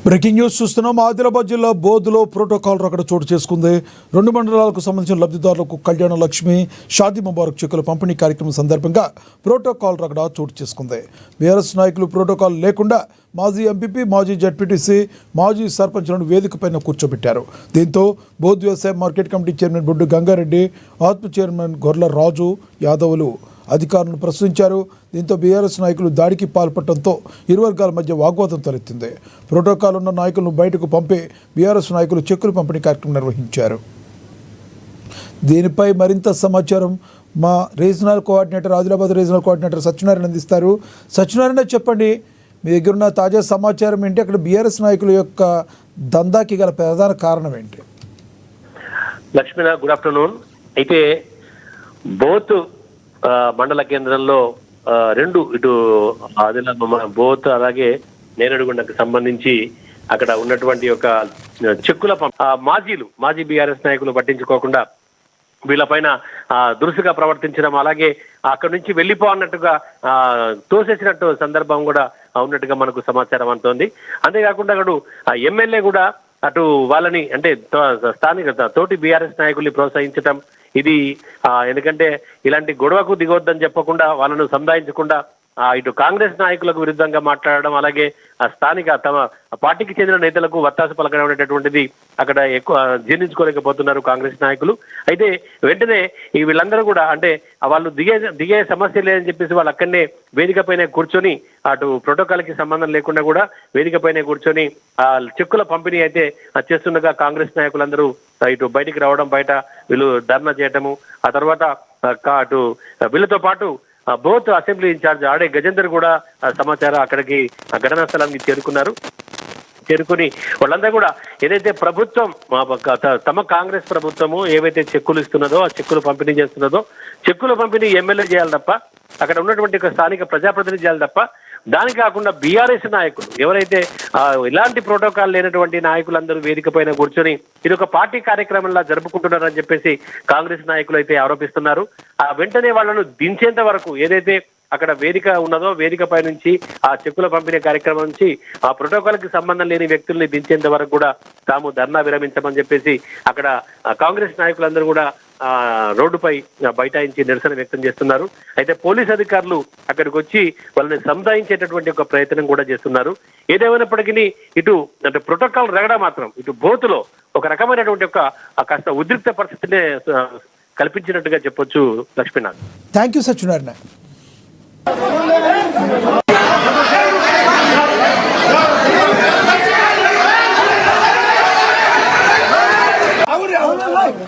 Breaking news చూస్తున్నాం. ఆదిలాబాద్ జిల్లా బోధులో protocol రగడ చోటు చేసుకుంది. 2 మండలాలకు సంబంధించిన లబ్ధిదారులకు కళ్యాణ లక్ష్మి, షాదీ ముబారక్ చెక్కుల పంపిణీ కార్యక్రమం సందర్భంగా ప్రోటోకాల్ రగడ చోటు చేసుకుంది. బీఆర్ఎస్ నాయకులు ప్రోటోకాల్ లేకుండా మాజీ ఎంపీపీ, మాజీ జడ్పీటీసీ, మాజీ సర్పంచ్లను వేదికపైన కూర్చోబెట్టారు. దీంతో బోధ్ వ్యవసాయ మార్కెట్ కమిటీ చైర్మన్ బొడ్డు గంగారెడ్డి, ఆత్మ చైర్మన్ గొర్ల రాజు యాదవులు అధికారులను ప్రశ్నించారు. దీంతో బీఆర్ఎస్ నాయకులు దాడికి పాల్పడటంతో ఇరు వర్గాల మధ్య వాగ్వాదం తలెత్తింది. ప్రోటోకాల్ ఉన్న నాయకులను బయటకు పంపి బీఆర్ఎస్ నాయకులు చెక్కులు పంపిణీ కార్యక్రమం నిర్వహించారు. దీనిపై మరింత సమాచారం మా regional coordinator, Adilabad regional coordinator Satyanarayana అందిస్తారు. సత్యనారాయణ, చెప్పండి, మీ దగ్గర ఉన్న తాజా సమాచారం ఏంటి? అక్కడ బీఆర్ఎస్ నాయకుల యొక్క దందాకి గల ప్రధాన కారణం ఏంటి? లక్ష్మణ, గుడ్ ఆఫ్టర్నూన్. అయితే బోత్ మండల కేంద్రంలో 2 ఇటు ఆదిలాబాద్ బోత్ అలాగే నేరేడుగొండకు సంబంధించి అక్కడ ఉన్నటువంటి ఒక చెక్కుల మాజీ బీఆర్ఎస్ నాయకులు పట్టించుకోకుండా వీళ్ళపైన దురుసుగా ప్రవర్తించడం, అలాగే అక్కడి నుంచి వెళ్ళిపోన్నట్టుగా తోసేసినట్టు సందర్భం కూడా ఉన్నట్టుగా మనకు సమాచారం అందుతోంది. అంతేకాకుండా అక్కడ ఎమ్మెల్యే కూడా అటు వాళ్ళని అంటే స్థానిక తోటి బీఆర్ఎస్ నాయకుల్ని ప్రోత్సహించడం, ఇది ఎందుకంటే ఇలాంటి గొడవకు దిగొద్దని చెప్పకుండా వాళ్ళను సంధాయించకుండా ఇటు కాంగ్రెస్ నాయకులకు విరుద్ధంగా మాట్లాడడం, అలాగే స్థానిక తమ పార్టీకి చెందిన నేతలకు వత్తాసు పలకడం అనేటటువంటిది అక్కడ ఎక్కువ జీర్ణించుకోలేకపోతున్నారు కాంగ్రెస్ నాయకులు. అయితే వెంటనే వీళ్ళందరూ కూడా అంటే వాళ్ళు దిగే సమస్య లేదని చెప్పేసి వాళ్ళు అక్కడనే వేదిక పైన కూర్చొని అటు ప్రోటోకాల్ కి సంబంధం లేకుండా కూడా వేదిక పైన కూర్చొని చెక్కుల పంపిణీ అయితే చేస్తుండగా కాంగ్రెస్ నాయకులందరూ ఇటు బయటికి రావడం, బయట వీళ్ళు ధర్నా చేయటము, ఆ తర్వాత అటు వీళ్ళతో పాటు బోత్ అసెంబ్లీ ఇన్ఛార్జ్ ఆడే గజేందర్ కూడా సమాచారం అక్కడికి ఘటనా స్థలానికి చేరుకుని వాళ్ళందరూ కూడా ఏదైతే ప్రభుత్వం తమ కాంగ్రెస్ ప్రభుత్వము ఏవైతే చెక్కులు ఇస్తున్నదో ఆ చెక్కులు పంపిణీ చేస్తున్నదో చెక్కుల పంపిణీ ఎమ్మెల్యే చేయాలి తప్ప, అక్కడ ఉన్నటువంటి స్థానిక ప్రజాప్రతినిధి చేయాలి తప్ప, దానికి కాకుండా బీఆర్ఎస్ నాయకులు ఎవరైతే ఇలాంటి ప్రోటోకాల్ లేనటువంటి నాయకులందరూ వేదిక పైన కూర్చొని ఇది ఒక పార్టీ కార్యక్రమంలా జరుపుకుంటున్నారని చెప్పేసి కాంగ్రెస్ నాయకులు అయితే ఆరోపిస్తున్నారు. వెంటనే వాళ్ళను దించేంత వరకు ఏదైతే అక్కడ వేదిక ఉన్నదో వేదిక పై నుంచి ఆ చెక్కుల పంపిణీ కార్యక్రమం నుంచి ఆ ప్రోటోకాల్ కి సంబంధం లేని వ్యక్తుల్ని దించేంత వరకు కూడా తాము ధర్నా విరమించమని చెప్పేసి అక్కడ కాంగ్రెస్ నాయకులందరూ కూడా రోడ్డుపై బైఠాయించి నిరసన వ్యక్తం చేస్తున్నారు. అయితే పోలీస్ అధికారులు అక్కడికి వచ్చి వాళ్ళని సముదాయించేటటువంటి ఒక ప్రయత్నం కూడా చేస్తున్నారు. ఏదేమైనప్పటికీ ఇటు అంటే ప్రోటోకాల్ రగడ మాత్రం ఇటు బోతులో ఒక రకమైనటువంటి ఒక కాస్త ఉద్రిక్త పరిస్థితిని కల్పించినట్టుగా చెప్పొచ్చు. Lakshminath, thank you Satyanarayana.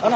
Come on.